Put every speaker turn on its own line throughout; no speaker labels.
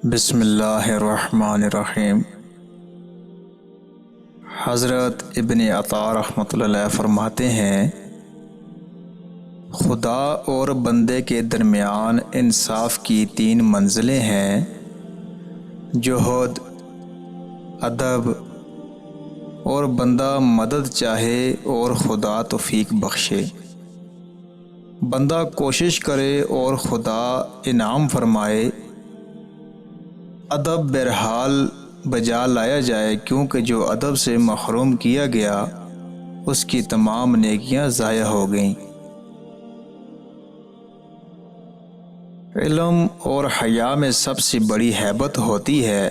بسم اللہ الرحمن الرحیم۔ حضرت ابن عطا رحمۃ اللہ علیہ فرماتے ہیں، خدا اور بندے کے درمیان انصاف کی 3 منزلیں ہیں: جوہد، ادب اور بندہ مدد چاہے اور خدا توفیق بخشے۔ بندہ کوشش کرے اور خدا انعام فرمائے۔ ادب بہرحال بجا لایا جائے، کیونکہ جو ادب سے محروم کیا گیا اس کی تمام نیکیاں ضائع ہو گئیں۔ علم اور حیا میں سب سے بڑی ہیبت ہوتی ہے،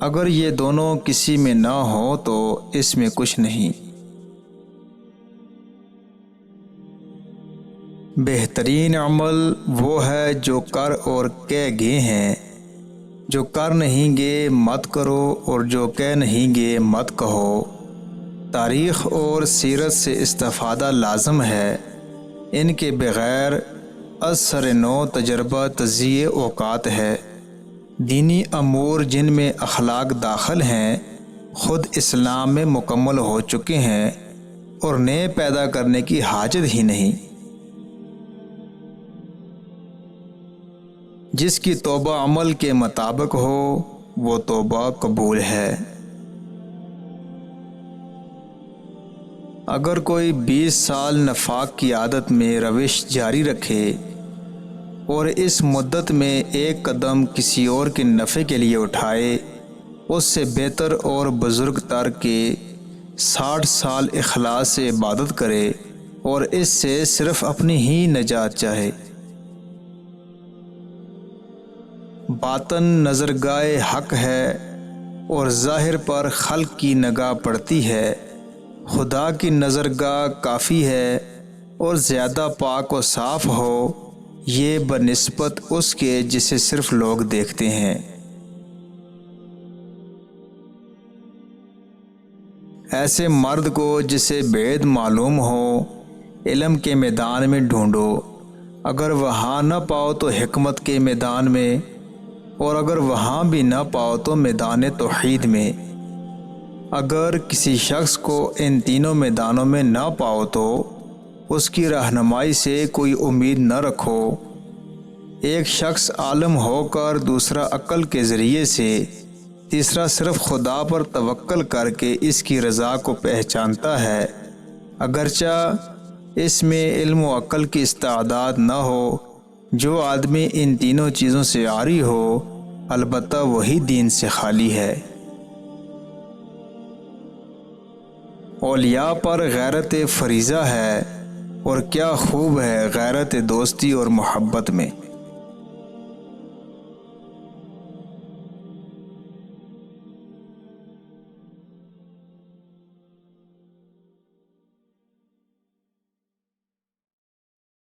اگر یہ دونوں کسی میں نہ ہو تو اس میں کچھ نہیں۔ بہترین عمل وہ ہے جو کر اور کہہ گئے ہیں، جو کر نہیں گے مت کرو اور جو کہہ نہیں گے مت کہو۔ تاریخ اور سیرت سے استفادہ لازم ہے، ان کے بغیر از سر نو تجربہ تضییع اوقات ہے۔ دینی امور جن میں اخلاق داخل ہیں خود اسلام میں مکمل ہو چکے ہیں اور نئے پیدا کرنے کی حاجت ہی نہیں۔ جس کی توبہ عمل کے مطابق ہو وہ توبہ قبول ہے۔ اگر کوئی 20 سال نفاق کی عادت میں روش جاری رکھے اور اس مدت میں ایک قدم کسی اور کے نفع کے لیے اٹھائے، اس سے بہتر اور بزرگ تر کے 60 سال اخلاص سے عبادت کرے اور اس سے صرف اپنی ہی نجات چاہے۔ باطن نظرگاہ حق ہے اور ظاہر پر خلق کی نگاہ پڑتی ہے۔ خدا کی نظرگاہ کافی ہے اور زیادہ پاک و صاف ہو، یہ بنسبت اس کے جسے صرف لوگ دیکھتے ہیں۔ ایسے مرد کو جسے بعید معلوم ہو علم کے میدان میں ڈھونڈو، اگر وہاں نہ پاؤ تو حکمت کے میدان میں، اور اگر وہاں بھی نہ پاؤ تو میدان توحید میں۔ اگر کسی شخص کو ان تینوں میدانوں میں نہ پاؤ تو اس کی رہنمائی سے کوئی امید نہ رکھو۔ ایک شخص عالم ہو کر، دوسرا عقل کے ذریعے سے، تیسرا صرف خدا پر توکل کر کے اس کی رضا کو پہچانتا ہے، اگرچہ اس میں علم و عقل کی استعداد نہ ہو۔ جو آدمی ان تینوں چیزوں سے عاری ہو البتہ وہی دین سے خالی ہے۔ اولیاء پر غیرت فریضہ ہے، اور کیا خوب ہے غیرت دوستی اور محبت میں۔